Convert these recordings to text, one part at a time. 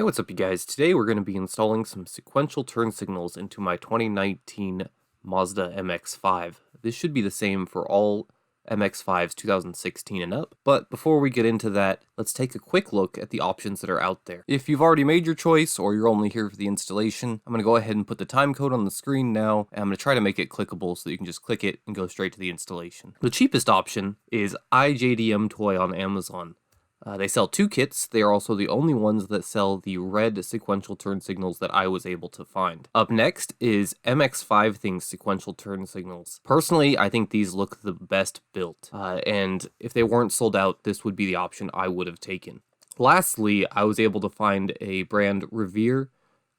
Hey, what's up you guys? Today we're going to be installing some sequential turn signals into my 2019 Mazda MX5. This should be the same for all MX5s 2016 and up, but before we get into that, let's take a quick look at the options that are out there. If you've already made your choice or you're only here for the installation, I'm going to go ahead and put the time code on the screen now, and I'm going to try to make it clickable so that you can just click it and go straight to the installation. The cheapest option is iJDM Toy on Amazon. They sell two kits. They are also the only ones that sell the red sequential turn signals that I was able to find. Up next is MX5 Things sequential turn signals. Personally, I think these look the best built, and if they weren't sold out, this would be the option I would have taken. Lastly, I was able to find a brand Revere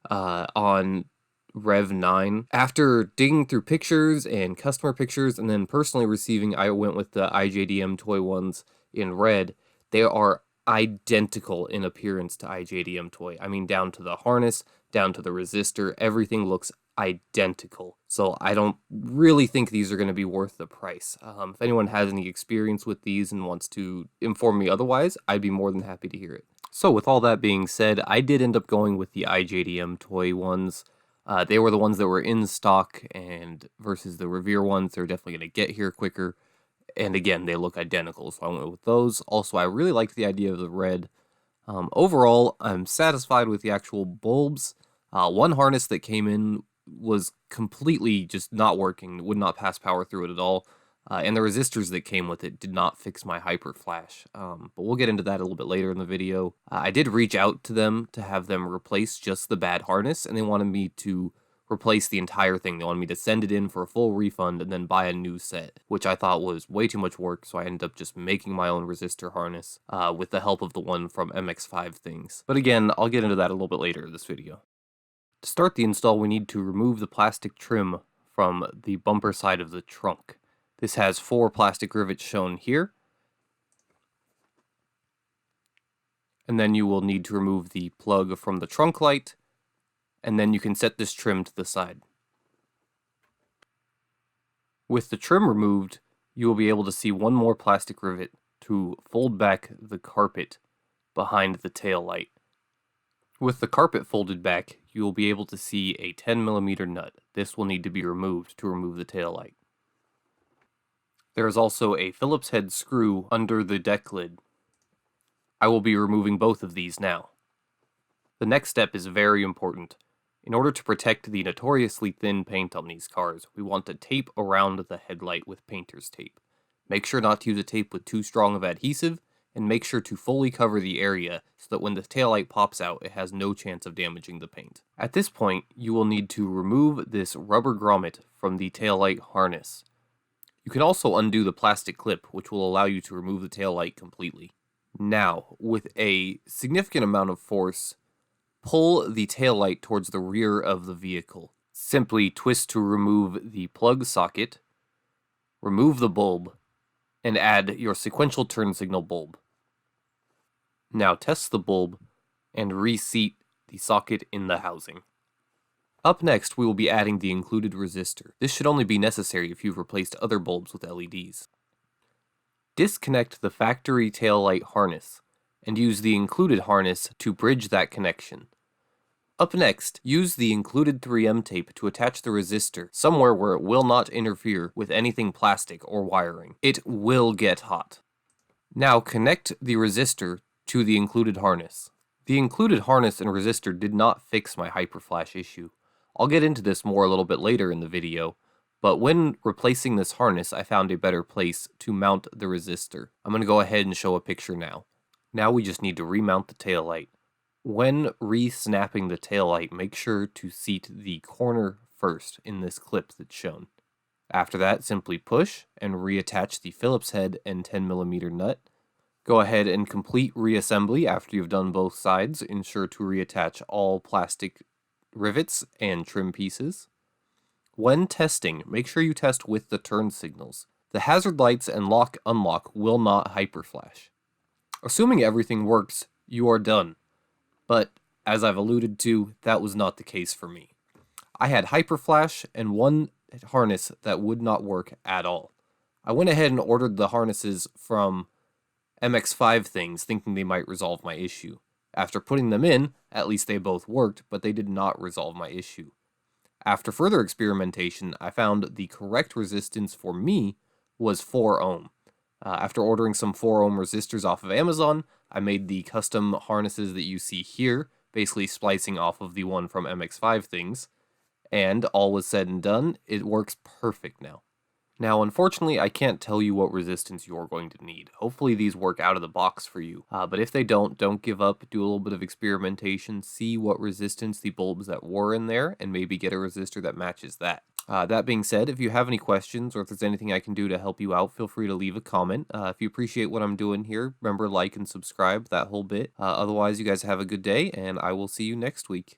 on Rev 9. After digging through pictures and customer pictures and then personally receiving, I went with the iJDM Toy ones in red. They are identical in appearance to iJDM Toy. I mean, down to the harness, down to the resistor, everything looks identical. So I don't really think these are going to be worth the price. If anyone has any experience with these and wants to inform me otherwise, I'd be more than happy to hear it. So with all that being said, I did end up going with the iJDM Toy ones. They were the ones that were in stock, and versus the Revere ones, they're definitely going to get here quicker. And again, they look identical, so I went with those. Also, I really liked the idea of the red. Overall, I'm satisfied with the actual bulbs. One harness that came in was completely just not working, would not pass power through it at all. And the resistors that came with it did not fix my hyper flash. But we'll get into that a little bit later in the video. I did reach out to them to have them replace just the bad harness, and they wanted me to replace the entire thing. They wanted me to send it in for a full refund and then buy a new set, which I thought was way too much work, so I ended up just making my own resistor harness with the help of the one from MX5 Things. But again, I'll get into that a little bit later in this video. To start the install, we need to remove the plastic trim from the bumper side of the trunk. This has 4 plastic rivets shown here. And then you will need to remove the plug from the trunk light, and then you can set this trim to the side. With the trim removed, you will be able to see one more plastic rivet to fold back the carpet behind the tail light. With the carpet folded back, you will be able to see a 10mm nut. This will need to be removed to remove the tail light. There is also a Phillips head screw under the deck lid. I will be removing both of these now. The next step is very important. In order to protect the notoriously thin paint on these cars, we want to tape around the headlight with painter's tape. Make sure not to use a tape with too strong of adhesive, and make sure to fully cover the area so that when the taillight pops out, it has no chance of damaging the paint. At this point, you will need to remove this rubber grommet from the taillight harness. You can also undo the plastic clip, which will allow you to remove the taillight completely. Now, with a significant amount of force, pull the taillight towards the rear of the vehicle. Simply twist to remove the plug socket, remove the bulb, and add your sequential turn signal bulb. Now test the bulb and reseat the socket in the housing. Up next, we will be adding the included resistor. This should only be necessary if you've replaced other bulbs with LEDs. Disconnect the factory taillight harness and use the included harness to bridge that connection. Up next, use the included 3M tape to attach the resistor somewhere where it will not interfere with anything plastic or wiring. It will get hot. Now connect the resistor to the included harness. The included harness and resistor did not fix my hyperflash issue. I'll get into this more a little bit later in the video, but when replacing this harness, I found a better place to mount the resistor. I'm going to go ahead and show a picture now. Now we just need to remount the taillight. When re-snapping the taillight, make sure to seat the corner first in this clip that's shown. After that, simply push and reattach the Phillips head and 10mm nut. Go ahead and complete reassembly after you've done both sides. Ensure to reattach all plastic rivets and trim pieces. When testing, make sure you test with the turn signals. The hazard lights and lock-unlock will not hyperflash. Assuming everything works, you are done. But, as I've alluded to, that was not the case for me. I had hyperflash and one harness that would not work at all. I went ahead and ordered the harnesses from MX5 Things, thinking they might resolve my issue. After putting them in, at least they both worked, but they did not resolve my issue. After further experimentation, I found the correct resistance for me was 4 ohm. After ordering some 4 ohm resistors off of Amazon, I made the custom harnesses that you see here, basically splicing off of the one from MX5 things, and all was said and done, it works perfect now. Now, unfortunately, I can't tell you what resistance you're going to need. Hopefully these work out of the box for you. But if they don't give up, do a little bit of experimentation, see what resistance the bulbs that were in there, and maybe get a resistor that matches that. That being said, if you have any questions or if there's anything I can do to help you out, feel free to leave a comment. If you appreciate what I'm doing here, remember like and subscribe, that whole bit. Otherwise, you guys have a good day, and I will see you next week.